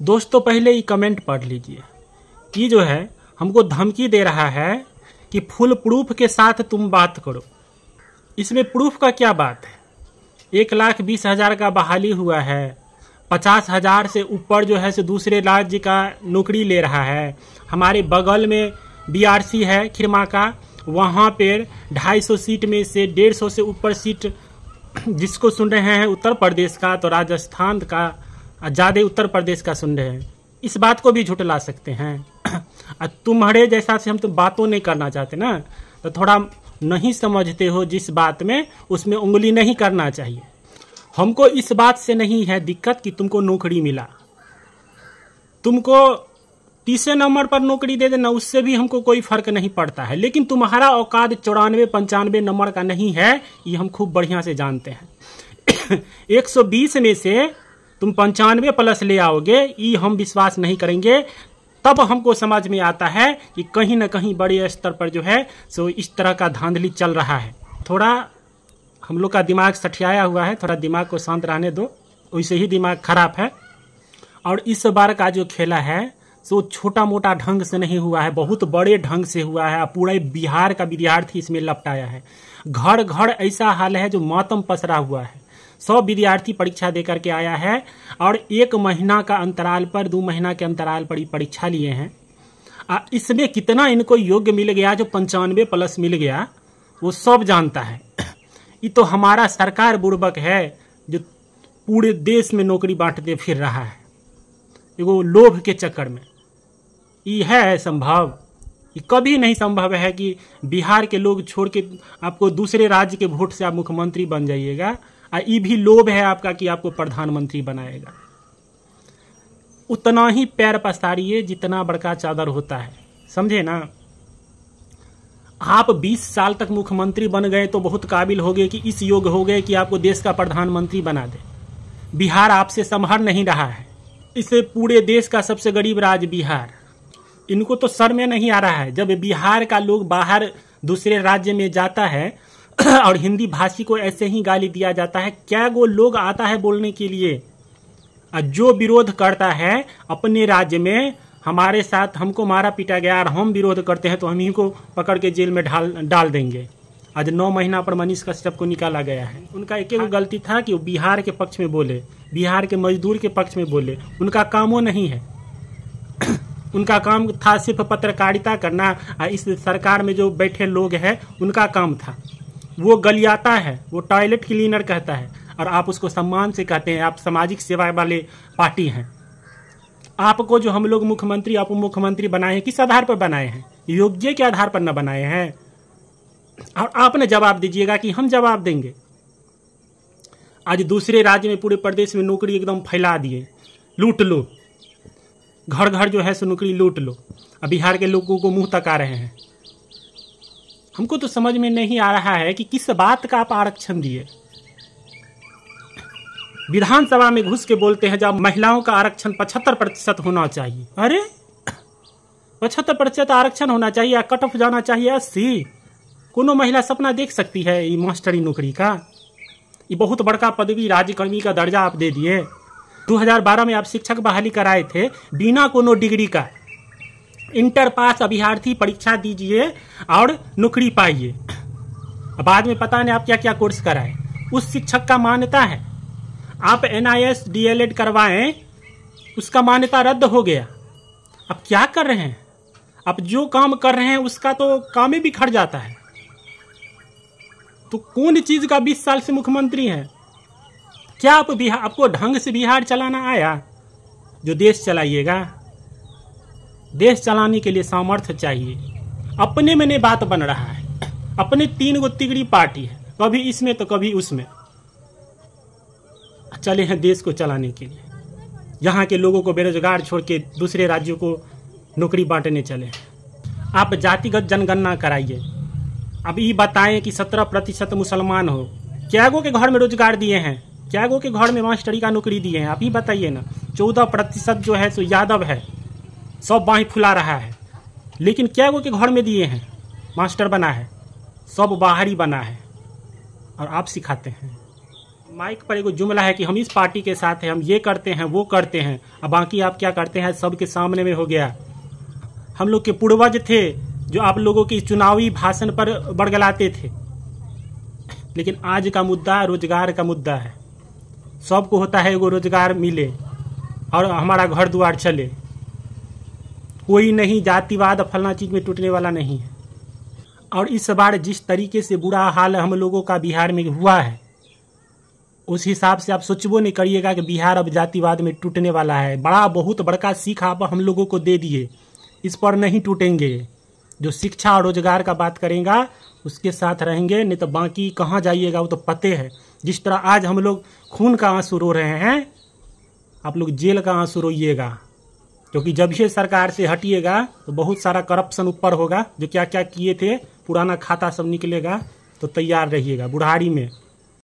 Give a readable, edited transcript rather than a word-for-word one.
दोस्तों पहले ही कमेंट पढ़ लीजिए। ये जो है हमको धमकी दे रहा है कि फुल प्रूफ के साथ तुम बात करो। इसमें प्रूफ का क्या बात है? 1,20,000 का बहाली हुआ है, 50,000 से ऊपर जो है सो दूसरे राज्य का नौकरी ले रहा है। हमारे बगल में BRC है खिरमा का, वहाँ पे 250 सीट में से 150 से ऊपर सीट जिसको सुन रहे हैं उत्तर प्रदेश का, तो राजस्थान का ज़्यादा उत्तर प्रदेश का सुन रहे हैं। इस बात को भी झुठला सकते हैं। तुम्हारे जैसा से हम तो बातों नहीं करना चाहते ना, तो थोड़ा नहीं समझते हो जिस बात में, उसमें उंगली नहीं करना चाहिए। हमको इस बात से नहीं है दिक्कत कि तुमको नौकरी मिला, तुमको 30 नंबर पर नौकरी दे देना, उससे भी हमको कोई फर्क नहीं पड़ता है। लेकिन तुम्हारा औकात 94-95 नंबर का नहीं है, ये हम खूब बढ़िया से जानते हैं। 120 में से तुम 95 प्लस ले आओगे, ये हम विश्वास नहीं करेंगे। तब हमको समझ में आता है कि कहीं ना कहीं बड़े स्तर पर जो है सो इस तरह का धांधली चल रहा है। थोड़ा हम लोग का दिमाग सठियाया हुआ है, थोड़ा दिमाग को शांत रहने दो, वैसे ही दिमाग खराब है। और इस बार का जो खेला है सो छोटा मोटा ढंग से नहीं हुआ है, बहुत बड़े ढंग से हुआ है। पूरे बिहार का विद्यार्थी इसमें लपटाया है। घर घर ऐसा हाल है जो मातम पसरा हुआ है। 100 विद्यार्थी परीक्षा देकर के आया है और 1 महीना का अंतराल पर, 2 महीना के अंतराल पर परीक्षा लिए हैं। इसमें कितना इनको योग्य मिल गया, जो 95 प्लस मिल गया, वो सब जानता है। ये तो हमारा सरकार बुर्बक है जो पूरे देश में नौकरी बांटते फिर रहा है, वो लोभ के चक्कर में। ये है संभव? ये कभी नहीं संभव है कि बिहार के लोग छोड़ के आपको दूसरे राज्य के वोट से आप मुख्यमंत्री बन जाइएगा। ये भी लोभ है आपका कि आपको प्रधानमंत्री बनाएगा। उतना ही पैर पसारिए जितना बड़का चादर होता है, समझे ना? आप 20 साल तक मुख्यमंत्री बन गए तो बहुत काबिल हो गए कि इस योग्य हो गए कि आपको देश का प्रधानमंत्री बना दे। बिहार आपसे संभल नहीं रहा है। इसे पूरे देश का सबसे गरीब राज्य बिहार, इनको तो सर में नहीं आ रहा है। जब बिहार का लोग बाहर दूसरे राज्य में जाता है और हिंदी भाषी को ऐसे ही गाली दिया जाता है, क्या वो लोग आता है बोलने के लिए? जो विरोध करता है अपने राज्य में, हमारे साथ हमको मारा पीटा गया और हम विरोध करते हैं तो हम ही को पकड़ के जेल में डाल देंगे। आज 9 महीना पर मनीष कश्यप को निकाला गया है। उनका एक गलती था कि वो बिहार के पक्ष में बोले, बिहार के मजदूर के पक्ष में बोले। उनका कामों नहीं है। उनका काम था सिर्फ पत्रकारिता करना। इस सरकार में जो बैठे लोग हैं उनका काम था, वो गलियाता है, वो टॉयलेट क्लीनर कहता है, और आप उसको सम्मान से कहते हैं। आप सामाजिक सेवा वाले पार्टी हैं। आपको जो हम लोग मुख्यमंत्री, आप मुख्यमंत्री बनाए हैं, किस आधार पर बनाए हैं? योग्य के आधार पर न बनाए हैं। और आपने जवाब दीजिएगा कि हम जवाब देंगे। आज दूसरे राज्य में पूरे प्रदेश में नौकरी एकदम फैला दिए, लूट लो, घर घर जो है सो नौकरी लूट लो। अब बिहार के लोगों को मुंह तका रहे हैं। हमको तो समझ में नहीं आ रहा है कि किस बात का आप आरक्षण दिए। विधानसभा में घुस के बोलते हैं जब महिलाओं का आरक्षण 75% होना चाहिए। अरे 75% आरक्षण होना चाहिए, कट ऑफ जाना चाहिए 80। कोनो महिला सपना देख सकती है ये मास्टरी नौकरी का? ये बहुत बड़का पदवी, राज्यकर्मी का दर्जा आप दे दिए। 2012 में आप शिक्षक बहाली कराए थे बिना कोनो डिग्री का। इंटर पास अभ्यर्थी परीक्षा दीजिए और नौकरी पाइए। बाद में पता नहीं आप क्या क्या कोर्स कराए। उस शिक्षक का मान्यता है। आप NIS DLED करवाएं, उसका मान्यता रद्द हो गया। अब क्या कर रहे हैं? अब जो काम कर रहे हैं उसका तो काम ही बिखर जाता है। तो कौन चीज का 20 साल से मुख्यमंत्री हैं? क्या आप आपको ढंग से बिहार चलाना आया जो देश चलाइएगा? देश चलाने के लिए सामर्थ्य चाहिए। अपने में नहीं बात बन रहा है। अपने 3 गो तिगड़ी पार्टी है, कभी इसमें तो कभी उसमें। चले हैं देश को चलाने के लिए। यहाँ के लोगों को बेरोजगार छोड़ के दूसरे राज्यों को नौकरी बांटने चले। आप जातिगत जनगणना कराइए। अब ये बताएं कि 17% मुसलमान हो, क्या गो के घर में रोजगार दिए हैं? क्या गो के घर में मास्टरी का नौकरी दिए हैं? आप ही बताइए ना। 14% जो है सो यादव है, सब बाहीं फुला रहा है। लेकिन क्या गो के घर में दिए हैं? मास्टर बना है, सब बाहरी बना है, और आप सिखाते हैं। माइक पर एगो जुमला है कि हम इस पार्टी के साथ हैं, हम ये करते हैं वो करते हैं, अब बाकी आप क्या करते हैं सबके सामने में हो गया। हम लोग के पूर्वज थे जो आप लोगों की चुनावी भाषण पर बड़गलाते थे, लेकिन आज का मुद्दा रोजगार का मुद्दा है। सबको होता है एगो रोजगार मिले और हमारा घर द्वार चले, कोई नहीं जातिवाद फलना चीज में टूटने वाला नहीं है। और इस बार जिस तरीके से बुरा हाल हम लोगों का बिहार में हुआ है, उस हिसाब से आप सोचबो नहीं करिएगा कि बिहार अब जातिवाद में टूटने वाला है। बहुत बड़का सीख आप हम लोगों को दे दिए, इस पर नहीं टूटेंगे। जो शिक्षा और रोजगार का बात करेगा उसके साथ रहेंगे, नहीं तो बाकी कहाँ जाइएगा वो तो पते है। जिस तरह आज हम लोग खून का आंसू रो रहे हैं, आप लोग जेल का आंसू रोइएगा, क्योंकि जब ये सरकार से हटिएगा तो बहुत सारा करप्शन ऊपर होगा। जो क्या क्या किए थे पुराना खाता सब निकलेगा, तो तैयार रहिएगा बुढ़ारी में।